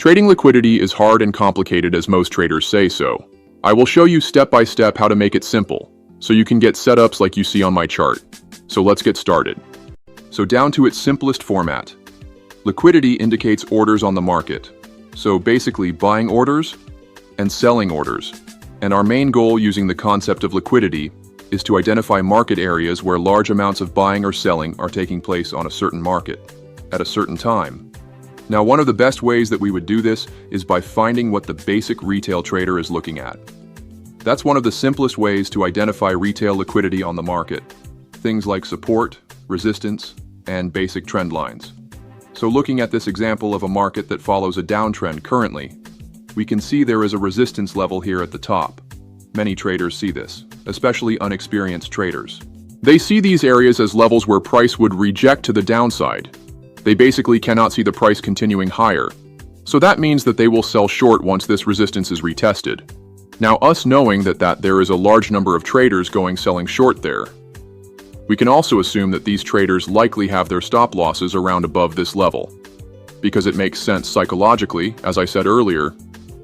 Trading liquidity is hard and complicated as most traders say so. I will show you step by step how to make it simple, so you can get setups like you see on my chart. So let's get started. So down to its simplest format. Liquidity indicates orders on the market. So basically buying orders and selling orders. And our main goal using the concept of liquidity is to identify market areas where large amounts of buying or selling are taking place on a certain market at a certain time. Now, one of the best ways that we would do this is by finding what the basic retail trader is looking at. That's one of the simplest ways to identify retail liquidity on the market. Things like support, resistance, and basic trend lines. So looking at this example of a market that follows a downtrend currently, we can see there is a resistance level here at the top. Many traders see this, especially unexperienced traders. They see these areas as levels where price would reject to the downside. They basically cannot see the price continuing higher. So that means that they will sell short once this resistance is retested. Now, us knowing that there is a large number of traders selling short there, we can also assume that these traders likely have their stop losses around above this level. Because it makes sense psychologically, as I said earlier,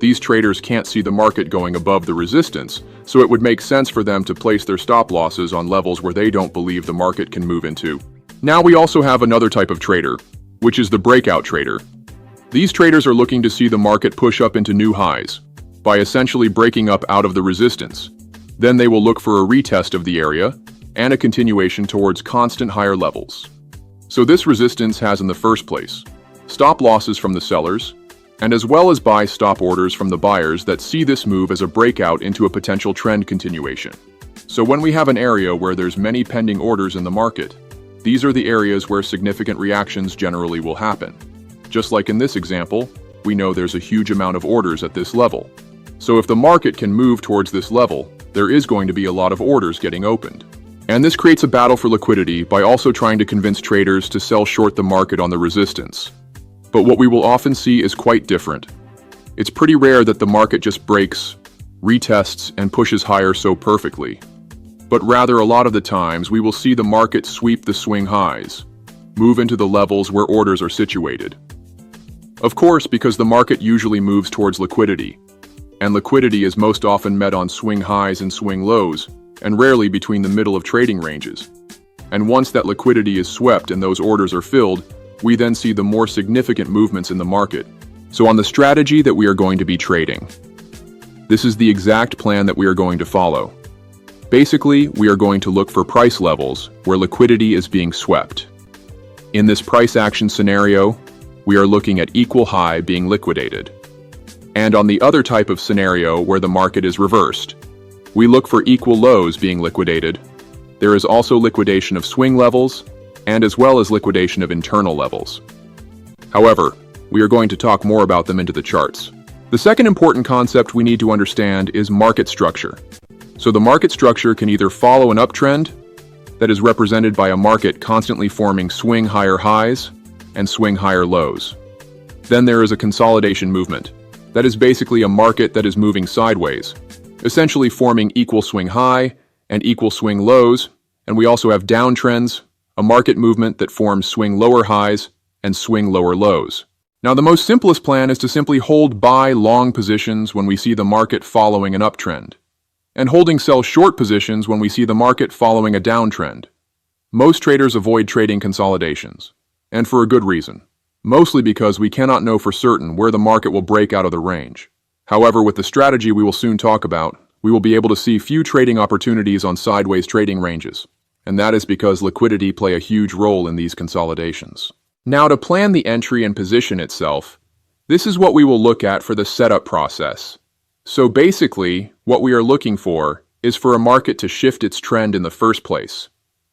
these traders can't see the market going above the resistance, so it would make sense for them to place their stop losses on levels where they don't believe the market can move into. Now we also have another type of trader, which is the breakout trader. These traders are looking to see the market push up into new highs by essentially breaking up out of the resistance. Then they will look for a retest of the area and a continuation towards constant higher levels. So this resistance has in the first place stop losses from the sellers, and as well as buy stop orders from the buyers that see this move as a breakout into a potential trend continuation. So when we have an area where there's many pending orders in the market, these are the areas where significant reactions generally will happen. Just like in this example, we know there's a huge amount of orders at this level. So if the market can move towards this level, there is going to be a lot of orders getting opened. And this creates a battle for liquidity by also trying to convince traders to sell short the market on the resistance. But what we will often see is quite different. It's pretty rare that the market just breaks, retests, and pushes higher so perfectly. But rather, a lot of the times, we will see the market sweep the swing highs, move into the levels where orders are situated. Of course, because the market usually moves towards liquidity, and liquidity is most often met on swing highs and swing lows, and rarely between the middle of trading ranges. And once that liquidity is swept and those orders are filled, we then see the more significant movements in the market. So on the strategy that we are going to be trading, this is the exact plan that we are going to follow. Basically, we are going to look for price levels where liquidity is being swept. In this price action scenario, we are looking at equal high being liquidated. And on the other type of scenario where the market is reversed, we look for equal lows being liquidated. There is also liquidation of swing levels, and as well as liquidation of internal levels. However, we are going to talk more about them into the charts. The second important concept we need to understand is market structure. So the market structure can either follow an uptrend, that is represented by a market constantly forming swing higher highs and swing higher lows. Then there is a consolidation movement. That is basically a market that is moving sideways, essentially forming equal swing high and equal swing lows, and we also have downtrends, a market movement that forms swing lower highs and swing lower lows. Now the most simplest plan is to simply hold buy long positions when we see the market following an uptrend, and holding sell short positions when we see the market following a downtrend. Most traders avoid trading consolidations, and for a good reason, mostly because we cannot know for certain where the market will break out of the range. However, with the strategy we will soon talk about, we will be able to see few trading opportunities on sideways trading ranges, and that is because liquidity play a huge role in these consolidations. Now, to plan the entry and position itself, this is what we will look at for the setup process. So basically, what we are looking for is for a market to shift its trend in the first place.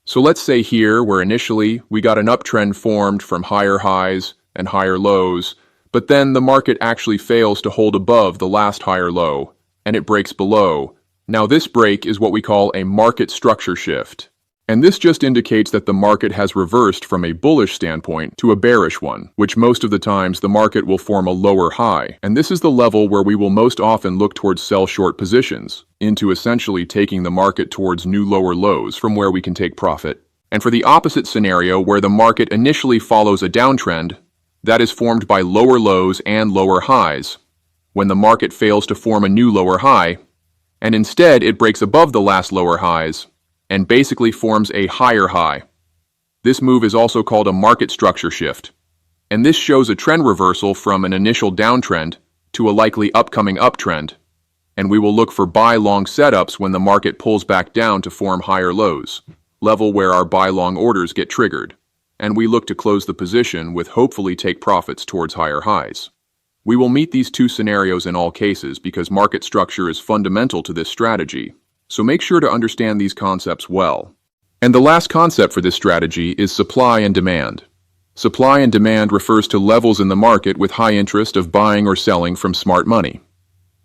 So let's say here, where initially we got an uptrend formed from higher highs and higher lows, but then the market actually fails to hold above the last higher low, and it breaks below. Now this break is what we call a market structure shift. And this just indicates that the market has reversed from a bullish standpoint to a bearish one, which most of the times the market will form a lower high. And this is the level where we will most often look towards sell short positions, into essentially taking the market towards new lower lows from where we can take profit. And for the opposite scenario where the market initially follows a downtrend, That is formed by lower lows and lower highs, when the market fails to form a new lower high, and instead it breaks above the last lower highs and basically forms a higher high. This move is also called a market structure shift, and this shows a trend reversal from an initial downtrend to a likely upcoming uptrend, and we will look for buy-long setups when the market pulls back down to form higher lows, level where our buy-long orders get triggered, and we look to close the position with hopefully take profits towards higher highs. We will meet these two scenarios in all cases because market structure is fundamental to this strategy, so make sure to understand these concepts well. And the last concept for this strategy is supply and demand. Supply and demand refers to levels in the market with high interest of buying or selling from smart money.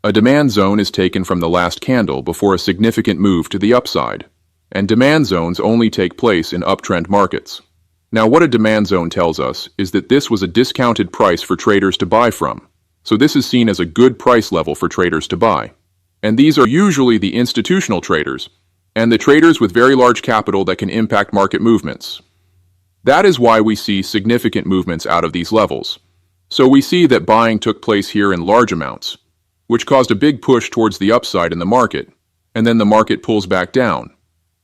A demand zone is taken from the last candle before a significant move to the upside, and demand zones only take place in uptrend markets. Now, what a demand zone tells us is that this was a discounted price for traders to buy from, so this is seen as a good price level for traders to buy. And these are usually the institutional traders, and the traders with very large capital that can impact market movements. That is why we see significant movements out of these levels. So we see that buying took place here in large amounts, which caused a big push towards the upside in the market, and then the market pulls back down.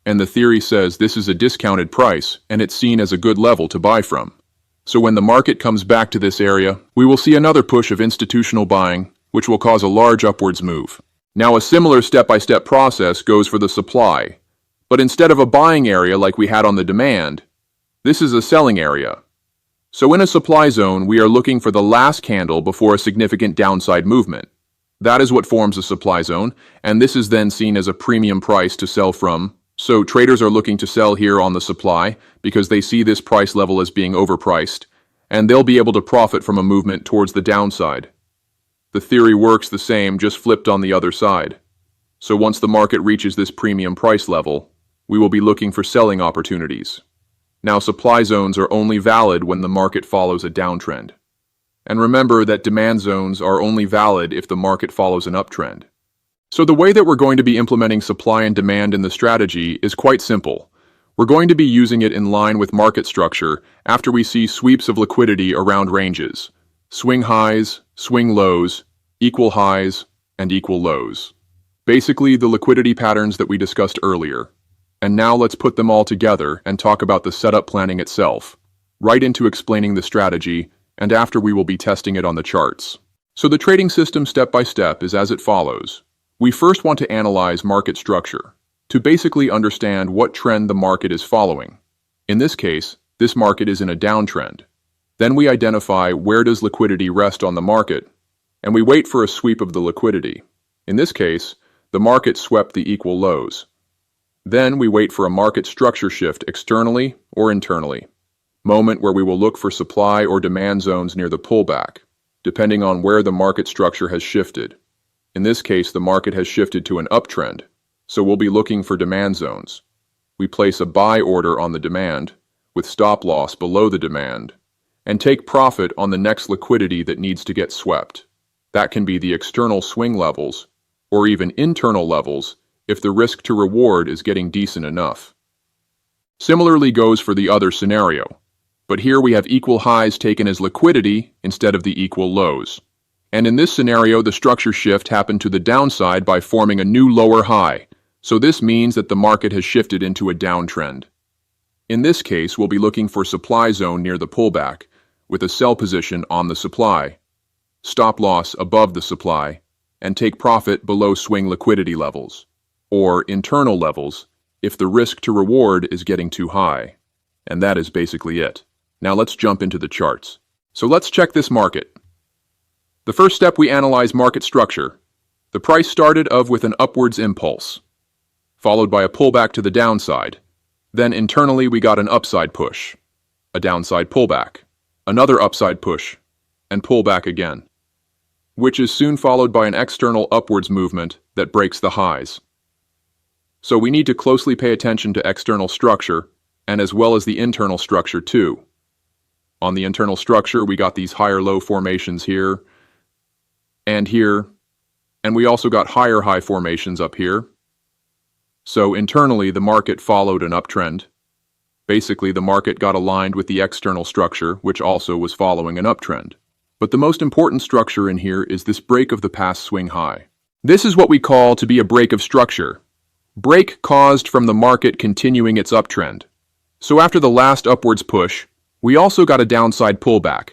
And the theory says this is a discounted price, and it's seen as a good level to buy from. So when the market comes back to this area, we will see another push of institutional buying, which will cause a large upwards move. Now, a similar step-by-step process goes for the supply, but instead of a buying area like we had on the demand, this is a selling area. So in a supply zone, we are looking for the last candle before a significant downside movement. That is what forms a supply zone, and this is then seen as a premium price to sell from. So traders are looking to sell here on the supply because they see this price level as being overpriced, and they'll be able to profit from a movement towards the downside. The theory works the same, just flipped on the other side. So once the market reaches this premium price level, we will be looking for selling opportunities. Now, supply zones are only valid when the market follows a downtrend. And remember that demand zones are only valid if the market follows an uptrend. So the way that we're going to be implementing supply and demand in the strategy is quite simple. We're going to be using it in line with market structure after we see sweeps of liquidity around ranges, swing highs, swing lows, equal highs, and equal lows. Basically, the liquidity patterns that we discussed earlier. And now let's put them all together and talk about the setup planning itself, right into explaining the strategy, and after we will be testing it on the charts. So the trading system step by step is as it follows. We first want to analyze market structure, to basically understand what trend the market is following. In this case, this market is in a downtrend. Then we identify where does liquidity rest on the market, and we wait for a sweep of the liquidity. In this case, the market swept the equal lows. Then we wait for a market structure shift externally or internally, moment where we will look for supply or demand zones near the pullback, depending on where the market structure has shifted. In this case, the market has shifted to an uptrend, so we'll be looking for demand zones. We place a buy order on the demand, with stop loss below the demand, and take profit on the next liquidity that needs to get swept. That can be the external swing levels, or even internal levels, if the risk to reward is getting decent enough. Similarly goes for the other scenario, but here we have equal highs taken as liquidity instead of the equal lows. And in this scenario, the structure shift happened to the downside by forming a new lower high, so this means that the market has shifted into a downtrend. In this case, we'll be looking for supply zone near the pullback, with a sell position on the supply, stop loss above the supply, and take profit below swing liquidity levels, or internal levels, if the risk to reward is getting too high. And that is basically it. Now let's jump into the charts. So let's check this market. The first step, we analyze market structure. The price started with an upwards impulse, followed by a pullback to the downside. Then internally we got an upside push, a downside pullback, another upside push, and pullback again, which is soon followed by an external upwards movement that breaks the highs. So we need to closely pay attention to external structure, and as well as the internal structure too. On the internal structure, we got these higher low formations here, and we also got higher high formations up here. So internally, the market followed an uptrend, Basically, the market got aligned with the external structure, which also was following an uptrend. But the most important structure in here is this break of the past swing high. This is what we call to be a break of structure. Break caused from the market continuing its uptrend. So after the last upwards push, we also got a downside pullback.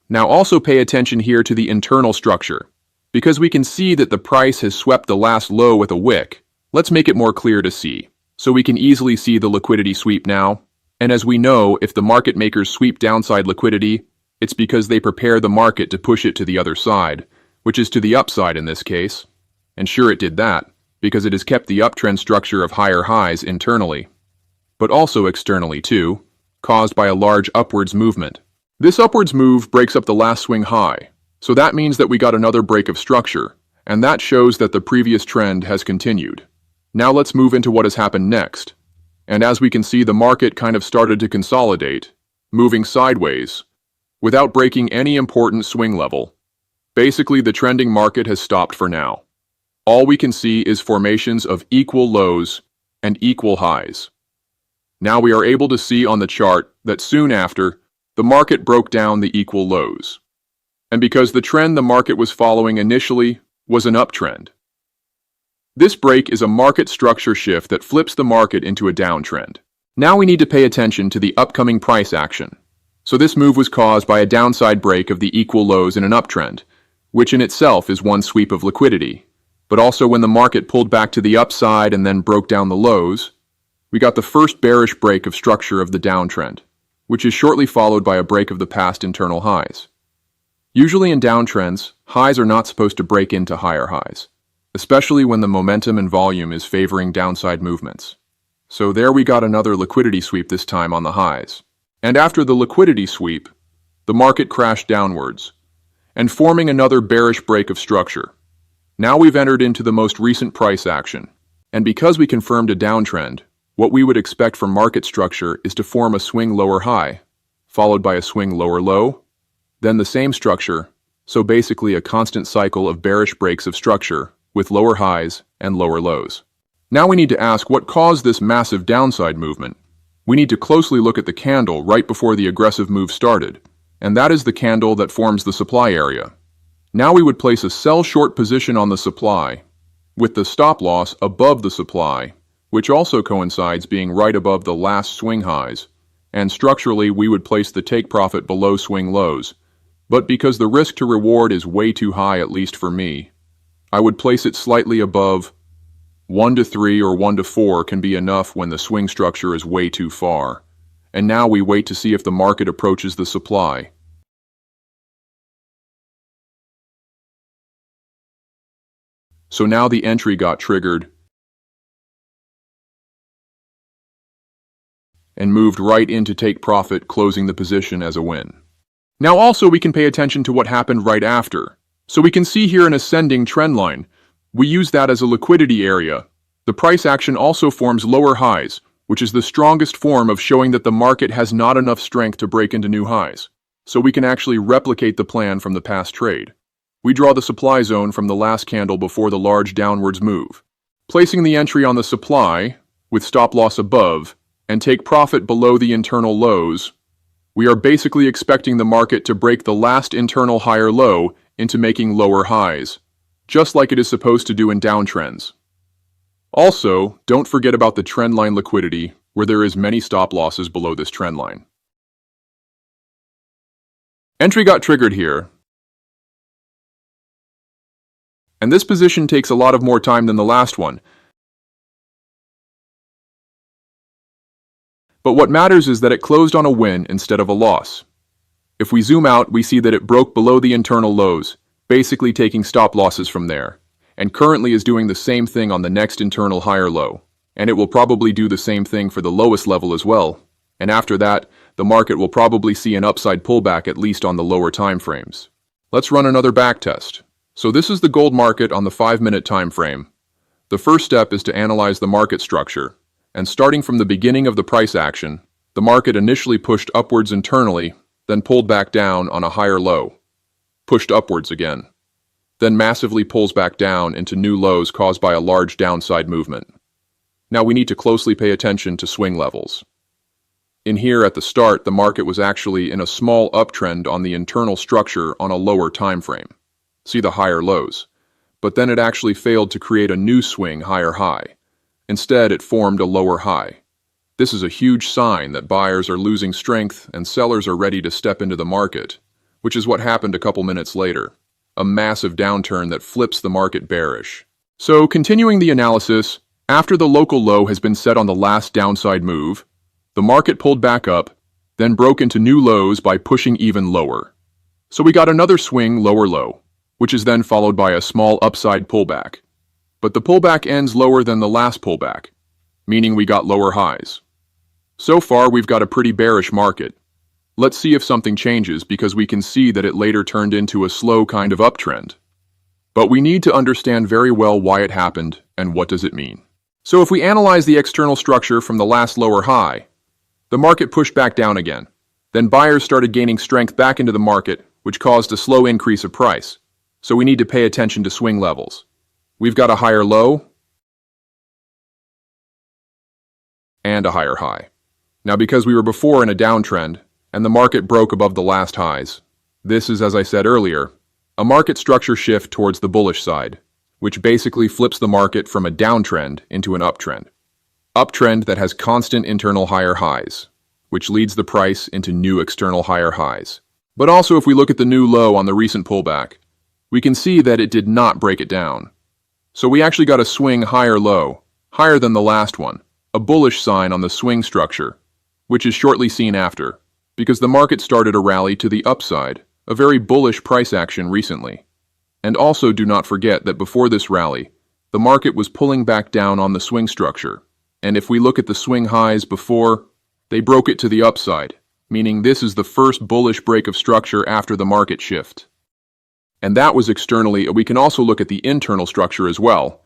Now also pay attention here to the internal structure. Because we can see that the price has swept the last low with a wick, let's make it more clear to see. So we can easily see the liquidity sweep now. And as we know, if the market makers sweep downside liquidity, it's because they prepare the market to push it to the other side, which is to the upside in this case. And sure it did that, because it has kept the uptrend structure of higher highs internally, but also externally too, caused by a large upwards movement. This upwards move breaks up the last swing high, so that means that we got another break of structure, and that shows that the previous trend has continued. Now let's move into what has happened next. And as we can see, the market kind of started to consolidate, moving sideways, without breaking any important swing level. Basically, the trending market has stopped for now. All we can see is formations of equal lows and equal highs. Now we are able to see on the chart that soon after, the market broke down the equal lows. And because the trend the market was following initially was an uptrend. This break is a market structure shift that flips the market into a downtrend. Now we need to pay attention to the upcoming price action. So this move was caused by a downside break of the equal lows in an uptrend, which in itself is one sweep of liquidity. But also when the market pulled back to the upside and then broke down the lows, we got the first bearish break of structure of the downtrend, which is shortly followed by a break of the past internal highs. Usually in downtrends, highs are not supposed to break into higher highs, especially when the momentum and volume is favoring downside movements. So there we got another liquidity sweep this time on the highs. And after the liquidity sweep, the market crashed downwards, and forming another bearish break of structure. Now we've entered into the most recent price action, and because we confirmed a downtrend, what we would expect from market structure is to form a swing lower high, followed by a swing lower low, then the same structure, so basically a constant cycle of bearish breaks of structure with lower highs and lower lows. Now we need to ask what caused this massive downside movement. We need to closely look at the candle right before the aggressive move started, and that is the candle that forms the supply area. Now we would place a sell short position on the supply, with the stop loss above the supply, which also coincides being right above the last swing highs, and structurally we would place the take profit below swing lows. But because the risk to reward is way too high, at least for me, I would place it slightly above. 1 to 3 or 1 to 4 can be enough when the swing structure is way too far. And now we wait to see if the market approaches the supply. So now the entry got triggered and moved right in to take profit, closing the position as a win. Now also we can pay attention to what happened right after. So we can see here an ascending trend line. We use that as a liquidity area. The price action also forms lower highs, which is the strongest form of showing that the market has not enough strength to break into new highs. So we can actually replicate the plan from the past trade. We draw the supply zone from the last candle before the large downwards move, placing the entry on the supply with stop loss above and take profit below the internal lows. We are basically expecting the market to break the last internal higher low into making lower highs, just like it is supposed to do in downtrends. Also, don't forget about the trendline liquidity, where there is many stop losses below this trend line. Entry got triggered here, and this position takes a lot of more time than the last one. But what matters is that it closed on a win instead of a loss. If we zoom out, we see that it broke below the internal lows, basically taking stop losses from there, and currently is doing the same thing on the next internal higher low, and it will probably do the same thing for the lowest level as well, and after that, the market will probably see an upside pullback at least on the lower time frames. Let's run another backtest. So this is the gold market on the 5-minute time frame. The first step is to analyze the market structure, and starting from the beginning of the price action, the market initially pushed upwards internally, then pulled back down on a higher low, pushed upwards again, then massively pulls back down into new lows caused by a large downside movement. Now we need to closely pay attention to swing levels. In here at the start, the market was actually in a small uptrend on the internal structure on a lower time frame. See the higher lows. But then it actually failed to create a new swing higher high. Instead, it formed a lower high. This is a huge sign that buyers are losing strength and sellers are ready to step into the market, which is what happened a couple minutes later. A massive downturn that flips the market bearish. So, continuing the analysis, after the local low has been set on the last downside move, the market pulled back up, then broke into new lows by pushing even lower. So we got another swing lower low, which is then followed by a small upside pullback. But the pullback ends lower than the last pullback, meaning we got lower highs. So far, we've got a pretty bearish market. Let's see if something changes because we can see that it later turned into a slow kind of uptrend. But we need to understand very well why it happened and what does it mean. So if we analyze the external structure from the last lower high, the market pushed back down again. Then buyers started gaining strength back into the market, which caused a slow increase of price. So we need to pay attention to swing levels. We've got a higher low and a higher high. Now because we were before in a downtrend and the market broke above the last highs, this is, as I said earlier, a market structure shift towards the bullish side, which basically flips the market from a downtrend into an uptrend. Uptrend that has constant internal higher highs, which leads the price into new external higher highs. But also if we look at the new low on the recent pullback, we can see that it did not break it down. So we actually got a swing higher low, higher than the last one, a bullish sign on the swing structure, which is shortly seen after, because the market started a rally to the upside, a very bullish price action recently. And also do not forget that before this rally, the market was pulling back down on the swing structure. And if we look at the swing highs before, they broke it to the upside, meaning this is the first bullish break of structure after the market shift. And that was externally. We can also look at the internal structure as well.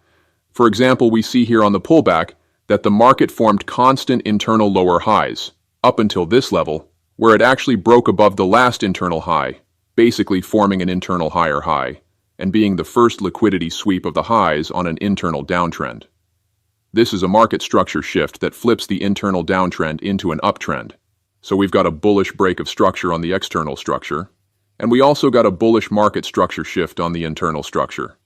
For example, we see here on the pullback that the market formed constant internal lower highs, up until this level, where it actually broke above the last internal high, basically forming an internal higher high, and being the first liquidity sweep of the highs on an internal downtrend. This is a market structure shift that flips the internal downtrend into an uptrend. So we've got a bullish break of structure on the external structure, and we also got a bullish market structure shift on the internal structure.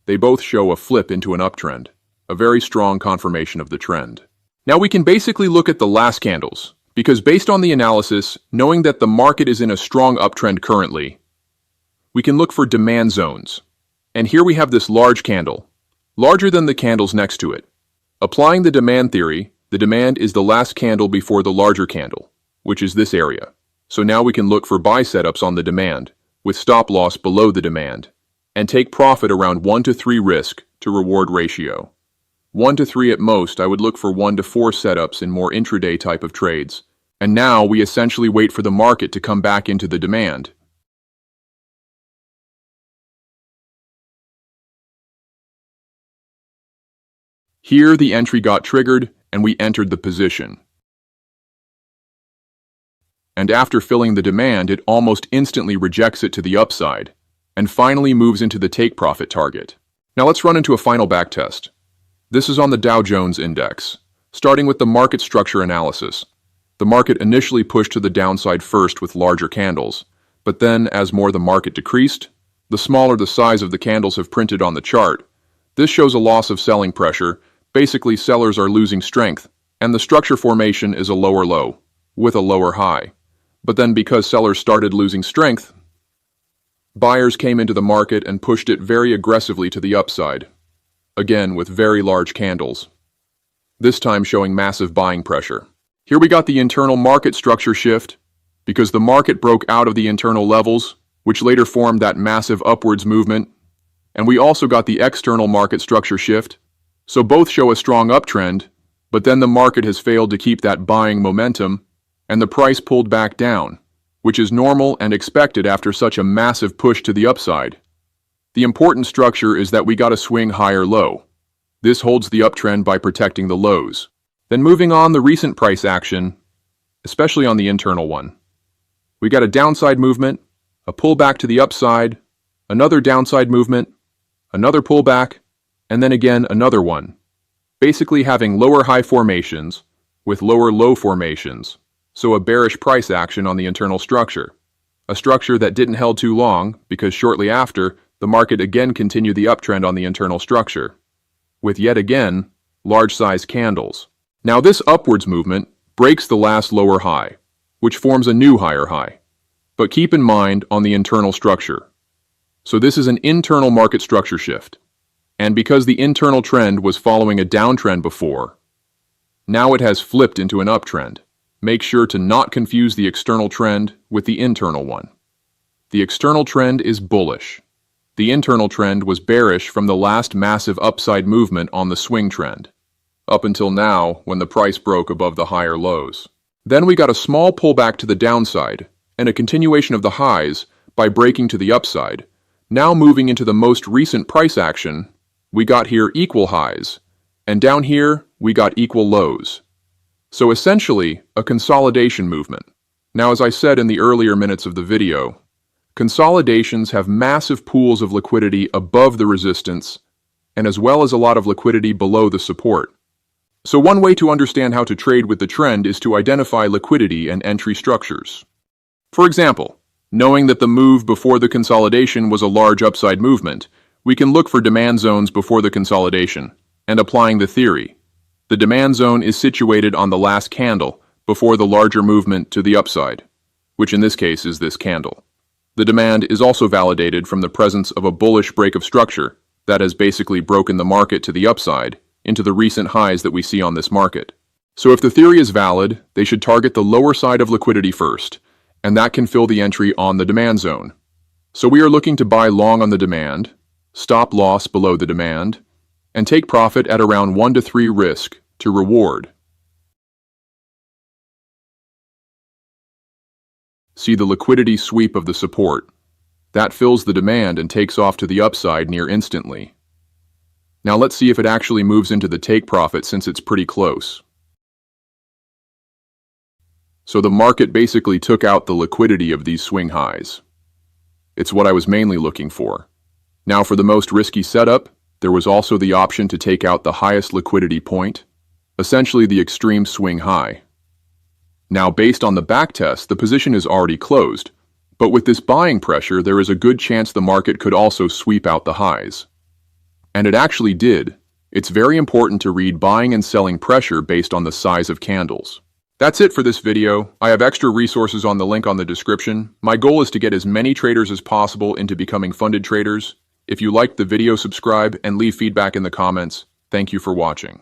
They both show a flip into an uptrend, a very strong confirmation of the trend. Now we can basically look at the last candles, because based on the analysis, knowing that the market is in a strong uptrend currently, we can look for demand zones. And here we have this large candle, larger than the candles next to it. Applying the demand theory, the demand is the last candle before the larger candle, which is this area. So now we can look for buy setups on the demand, with stop loss below the demand, and take profit around 1 to 3 risk to reward ratio. 1 to 3 at most. I would look for 1 to 4 setups in more intraday type of trades. And now we essentially wait for the market to come back into the demand. Here the entry got triggered and we entered the position. And after filling the demand, it almost instantly rejects it to the upside and finally moves into the take profit target. Now let's run into a final backtest. This is on the Dow Jones Index. Starting with the market structure analysis. The market initially pushed to the downside first with larger candles, but then as more the market decreased, the smaller the size of the candles have printed on the chart. This shows a loss of selling pressure. Basically, sellers are losing strength, and the structure formation is a lower low, with a lower high. But then because sellers started losing strength, buyers came into the market and pushed it very aggressively to the upside, again with very large candles, this time showing massive buying pressure. Here we got the internal market structure shift, because the market broke out of the internal levels, which later formed that massive upwards movement, and we also got the external market structure shift. So both show a strong uptrend, but then the market has failed to keep that buying momentum, and the price pulled back down, which is normal and expected after such a massive push to the upside. The important structure is that we got a swing higher low. This holds the uptrend by protecting the lows. Then moving on, the recent price action, especially on the internal one. We got a downside movement, a pullback to the upside, another downside movement, another pullback, and then again another one, basically having lower high formations with lower low formations, so a bearish price action on the internal structure. A structure that didn't held too long because shortly after, the market again continued the uptrend on the internal structure, with yet again, large-size candles. Now this upwards movement breaks the last lower high, which forms a new higher high. But keep in mind on the internal structure. So this is an internal market structure shift. And because the internal trend was following a downtrend before, now it has flipped into an uptrend. Make sure to not confuse the external trend with the internal one. The external trend is bullish. The internal trend was bearish from the last massive upside movement on the swing trend, up until now when the price broke above the higher lows. Then we got a small pullback to the downside and a continuation of the highs by breaking to the upside. Now moving into the most recent price action, we got here equal highs, and down here we got equal lows. So essentially, a consolidation movement. Now, as I said in the earlier minutes of the video, consolidations have massive pools of liquidity above the resistance, and as well as a lot of liquidity below the support. So one way to understand how to trade with the trend is to identify liquidity and entry structures. For example, knowing that the move before the consolidation was a large upside movement, we can look for demand zones before the consolidation, and applying the theory. The demand zone is situated on the last candle before the larger movement to the upside, which in this case is this candle. The demand is also validated from the presence of a bullish break of structure that has basically broken the market to the upside into the recent highs that we see on this market. So if the theory is valid, they should target the lower side of liquidity first, and that can fill the entry on the demand zone. So we are looking to buy long on the demand, stop loss below the demand, and take profit at around 1 to 3 risk to reward. See the liquidity sweep of the support. That fills the demand and takes off to the upside near instantly. Now let's see if it actually moves into the take profit since it's pretty close. So the market basically took out the liquidity of these swing highs. It's what I was mainly looking for. Now for the most risky setup, there was also the option to take out the highest liquidity point, essentially the extreme swing high. Now based on the backtest, the position is already closed, but with this buying pressure, there is a good chance the market could also sweep out the highs. And it actually did. It's very important to read buying and selling pressure based on the size of candles. That's it for this video. I have extra resources on the link on the description. My goal is to get as many traders as possible into becoming funded traders. If you liked the video, subscribe and leave feedback in the comments. Thank you for watching.